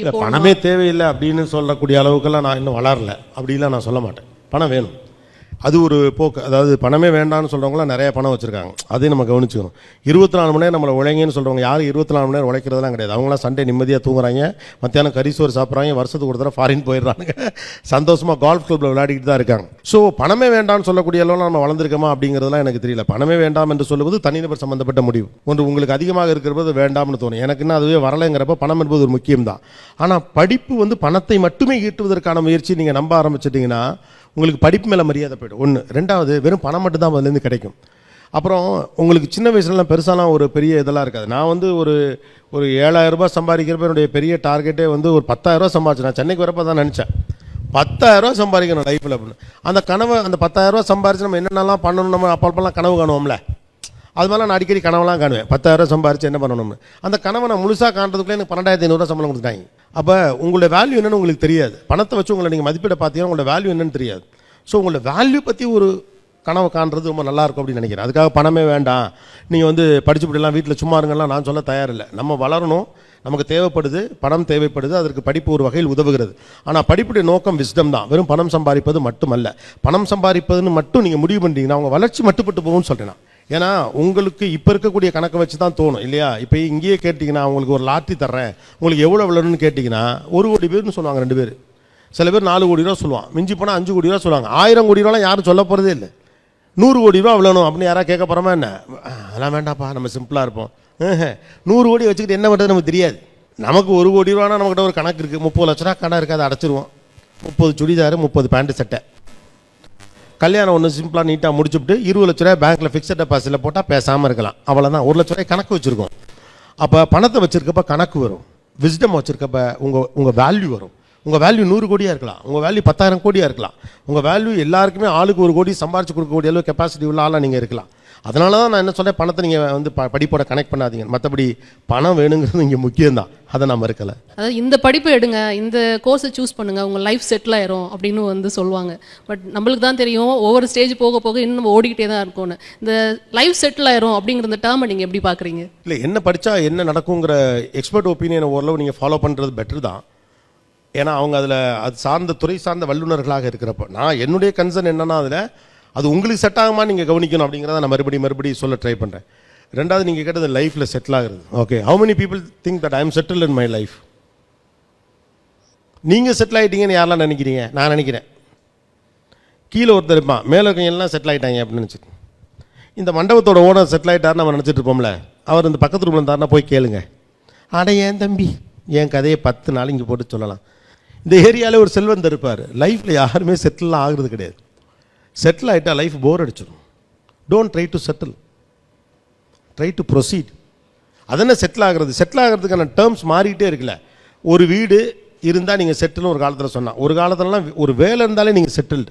இல்லை பணமே தேவையில்லை அப்படின்னு சொல்லக்கூடிய அளவுக்கெல்லாம் நான் இன்னும் வளரல, அப்படிலாம் நான் சொல்ல மாட்டேன். பணம் வேணும், அது ஒரு போக்கு. அதாவது பணமே வேண்டாம்னு சொல்கிறவங்களாம் நிறைய பணம் வச்சுருக்காங்க, அதையும் நம்ம கவனிச்சுக்கணும். 24 மணி நேரம் நம்மளை உழைங்கன்னு சொல்கிறவங்க யாரும் 24 மணி நேரம் உழைக்கிறதுலாம் கிடையாது. அவங்களாம் சண்டே நிம்மதியாக தூங்குறாங்க, மத்தியானம் கரிசோறு சாப்பிட்றாங்க, வருஷத்துக்கு ஒரு தடவை ஃபாரின் போயிடுறாங்க, சந்தோஷமாக கால்ஃப் கிளப்பில் விளையாடிட்டு தான் இருக்காங்க. ஸோ பணமே வேண்டாம்னு சொல்லக்கூடிய அளவில் நம்ம வளர்ந்துருக்கோமா அப்படிங்கிறதுலாம் எனக்கு தெரியல. பணமே வேண்டாம் என்று சொல்லுவது தனிநபர் சம்மந்தப்பட்ட முடிவு. ஒன்று உங்களுக்கு அதிகமாக இருக்கிறது வேண்டாம்னு தோணும், எனக்கு இன்னும் அதுவே வரலைங்கிறப்ப பணம் என்பது ஒரு முக்கியம் தான். ஆனால் படிப்பு பணத்தை மட்டுமே ஈட்டுவதற்கான முயற்சி நீங்கள் நம்ப ஆரம்பிச்சிட்டிங்கன்னா உங்களுக்கு படிப்பு மேலே மரியாதை போய்டும். ஒன்று. ரெண்டாவது, வெறும் பணம் மட்டும் தான் அதுலேருந்து கிடைக்கும். அப்புறம் உங்களுக்கு சின்ன வயசுலலாம் பெருசாலாம் ஒரு பெரிய இதெல்லாம் இருக்காது. நான் ஒரு 7,000 ரூபாய் சம்பாதிக்கிறப்ப என்னுடைய பெரிய டார்கெட்டே ஒரு 10,000 ரூபா சம்பாதிச்சு. நான் சென்னைக்கு வரப்போ தான் நினச்சேன் 10,000 ரூபா சம்பாதிக்கணும் லைஃப்பில் அப்படின்னு. அந்த கனவை, அந்த 10,000 ரூபா சம்பாதிச்சு நம்ம என்னென்னலாம் பண்ணணும், நம்ம அப்பப்பெல்லாம் கனவு காணுவோம்ல, அது மாதிரிலாம் நான் அடிக்கடி கனவெல்லாம் காணுவேன். 10,000 ரூபா சம்பாதிச்சு என்ன பண்ணணும்னு. அந்த கனவை நான் முழுசாக காண்றதுக்குள்ளே எனக்கு 12,500 ரூபா சம்பளம் கொடுத்துட்டாங்க. அப்போ உங்களோட வேல்யூ என்னன்னு உங்களுக்கு தெரியாது. பணத்தை வச்சு உங்களை நீங்கள் மதிப்பீட பார்த்தீங்கன்னா உங்களோட வேல்யூ என்னன்னு தெரியாது. ஸோ உங்களோட வேல்யூ பற்றி ஒரு கனவு காண்றது ரொம்ப நல்லாயிருக்கும் அப்படின்னு நினைக்கிறேன். அதுக்காக பணமே வேண்டாம், நீங்கள் படிச்சுப்படிலாம் வீட்டில் சும்மா இருங்கலாம் நான் சொல்ல தயாரில்லை. நம்ம வளரணும், நமக்கு தேவைப்படுது, பணம் தேவைப்படுது, அதற்கு படிப்பு ஒரு வகையில் உதவுகிறது. ஆனால் படிப்புடைய நோக்கம் விஸ்டம் தான், வெறும் பணம் சம்பாதிப்பது மட்டுமல்ல. பணம் சம்பாதிப்பதுன்னு மட்டும் நீங்கள் முடிவு பண்ணிட்டீங்கன்னா அவங்க வளர்ச்சி மட்டுப்பட்டு போகும்னு சொல்கிறேன். ஏன்னா உங்களுக்கு இப்போ இருக்கக்கூடிய கணக்கை வச்சு தான் தோணும் இல்லையா. இப்போ இங்கேயே கேட்டிங்கன்னா உங்களுக்கு ஒரு லாட்ரி தர்றேன், உங்களுக்கு எவ்வளோ விளையாடணும்னு கேட்டிங்கன்னா 1 கோடி பேர்னு சொல்லுவாங்க, 2 பேர். சில பேர் 4 கோடி ரூபா சொல்லுவான், மிஞ்சி போனால் 5 கோடி ரூபா சொல்லுவாங்க. 1000 கோடி ரூபாலாம் யாரும் சொல்ல போகிறதே இல்லை. 100 கோடி ரூபா விழணும் அப்படின்னு யாராவது கேட்க போகிறோமா என்ன? அதெல்லாம் வேண்டாப்பா, நம்ம சிம்பிளாக இருப்போம். 100 கோடி வச்சுக்கிட்டு என்ன பண்ணுறது நமக்கு தெரியாது. நமக்கு 1 கோடி ரூபானா நம்மகிட்ட ஒரு கணக்கு இருக்குது. 30 லட்ச ரூபா கணக்கு இருக்குது, அதை அடைச்சிருவோம். 30 சுடிதார், 30 பேண்ட்டு சட்டை. கல்யாணம் ஒன்று சிம்பிளாக நீட்டாக முடிச்சுட்டு 20 லட்ச ரூபாய் பேங்க்கில் ஃபிக்ஸட் டெபாசிட்டில் போட்டால் பேசாமல் இருக்கலாம், அவ்வளோதான். 1 லட்ச ரூபாய் கணக்கு வச்சுருக்கோம். அப்போ பணத்தை வச்சுருக்கப்ப கணக்கு வரும், விஸ்டம் வச்சுருக்கப்ப உங்கள் வேல்யூ வரும். உங்கள் வேல்யூ 100 கோடியாக இருக்கலாம், உங்கள் வேல்யூ 10,000 கோடியாக இருக்கலாம். உங்கள் வேல்யூ எல்லாருக்குமே ஆளுக்கு 1 கோடி சம்பாரிச்சு கொடுக்கக்கூடிய அளவு கெப்பாசிட்டி உள்ள ஆளாக நீங்கள் இருக்கலாம். அதனால தான் நான் என்ன சொல்கிறேன், பணத்தை நீங்கள் படிப்போட கனெக்ட் பண்ணாதீங்க. மற்றபடி பணம் வேணுங்கிறது இங்கே முக்கியம்தான், அதை நான் மறுக்கலை. அதாவது இந்த படிப்பை எடுங்க, இந்த கோர்ஸை சூஸ் பண்ணுங்கள், உங்கள் லைஃப் செட்டில் ஆயிரும் அப்படின்னு சொல்லுவாங்க. பட் நம்மளுக்கு தான் தெரியும் ஒவ்வொரு ஸ்டேஜ் போக போக இன்னும் ஓடிக்கிட்டே தான் இருக்கும்னு. இந்த லைஃப் செட்டில் ஆயிரும் அப்படிங்கிற இந்த டேர்மை நீங்கள் எப்படி பார்க்குறீங்க? இல்லை, என்ன படித்தா என்ன நடக்குங்கிற எக்ஸ்பர்ட் ஒப்பீனியனை ஓரளவு நீங்கள் ஃபாலோ பண்ணுறது பெட்டர் தான். ஏன்னா அவங்க அதில் அது சார்ந்த துறை சார்ந்த வல்லுநர்களாக இருக்கிறப்போ நான் என்னுடைய கன்சர்ன் என்னன்னா, அதில் அது உங்களுக்கு செட் ஆகுமா நீங்கள் கவனிக்கணும் அப்படிங்கிறத நான் மறுபடியும் சொல்ல ட்ரை பண்ணுறேன். ரெண்டாவது, நீங்கள் கேட்டது லைஃப்பில் செட்டில் ஆகுறது. Okay, how many people think that I am settle in my life? நீங்கள் செட்டில் ஆகிட்டீங்கன்னு யாரெல்லாம் நினைக்கிறீங்க? நான் நினைக்கிறேன் கீழே ஒருத்தர் இருப்பான், மேலே இருக்கவங்க எல்லாம் செட்டில் ஆகிட்டாங்க அப்படின்னு நினச்சிட்டு. இந்த மண்டபத்தோட ஓனர் செட்டில் ஆகிட்டாருன்னு நம்ம நினச்சிட்டு இருப்போம்ல, அவர் இந்த பக்கத்து ரூமில் இருந்தாருன்னா போய் கேளுங்க. அட ஏன் தம்பி, என் கதையை 10 நாள் இங்கே போட்டு சொல்லலாம். இந்த ஏரியாவில் ஒரு செல்வந்தர் இருப்பார், லைஃப்பில் யாருமே செட்டில்லாம் ஆகுறது கிடையாது. செட்டில் ஆகிட்டால் லைஃப் போர் அடிச்சிடும். Don't try to settle, try to proceed. அதென்ன செட்டில் ஆகிறது? செட்டில் ஆகிறதுக்கான டேர்ம்ஸ் மாறிக்கிட்டே இருக்குல்ல. ஒரு வீடு இருந்தால் நீங்கள் செட்டில்னு ஒரு காலத்தில் சொன்னால், ஒரு காலத்துலலாம் ஒரு வேலை இருந்தாலே நீங்கள் செட்டில்டு.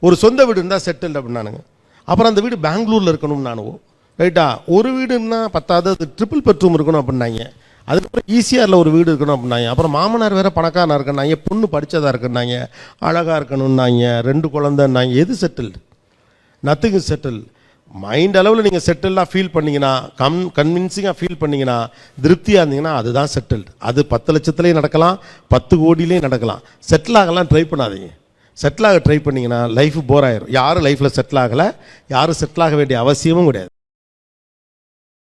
ஒரு சொந்த வீடு இருந்தால் செட்டில்டு அப்படின்னானுங்க. அப்புறம் அந்த வீடு பெங்களூரில் இருக்கணும் நானும், ரைட்டா. ஒரு வீடுன்னா பத்தாவது, அது ட்ரிபிள் பெட்ரூம் இருக்கணும் அப்படின்னாங்க. அதுக்கப்புறம் ஈசிஆரில் ஒரு வீடு இருக்கணும் அப்படின்னாங்க. அப்புறம் மாமனார் வேறு பணக்காரனாக இருக்குன்னாங்க, பொண்ணு படித்ததாக இருக்குன்னாங்க, அழகாக இருக்கணும்னாங்க, 2 குழந்தைன்னாங்க. எது settled? Nothing is settle. Mind அளவில் நீங்கள் செட்டிலாக ஃபீல் பண்ணிங்கன்னா, கன்வின்சிங்காக ஃபீல் பண்ணிங்கன்னா, திருப்தியாக இருந்தீங்கன்னா அதுதான் செட்டில்டு. அது 10 லட்சத்துலேயும் நடக்கலாம், 10 கோடியிலையும் நடக்கலாம். செட்டில் ஆகலாம் ட்ரை பண்ணாதீங்க. செட்டில் ஆக ட்ரை பண்ணிங்கன்னா லைஃப் போர் ஆயிரும். யாரும் லைஃப்பில் செட்டில் ஆகலை, யாரும் செட்டில் ஆக வேண்டிய அவசியமும் கிடையாது.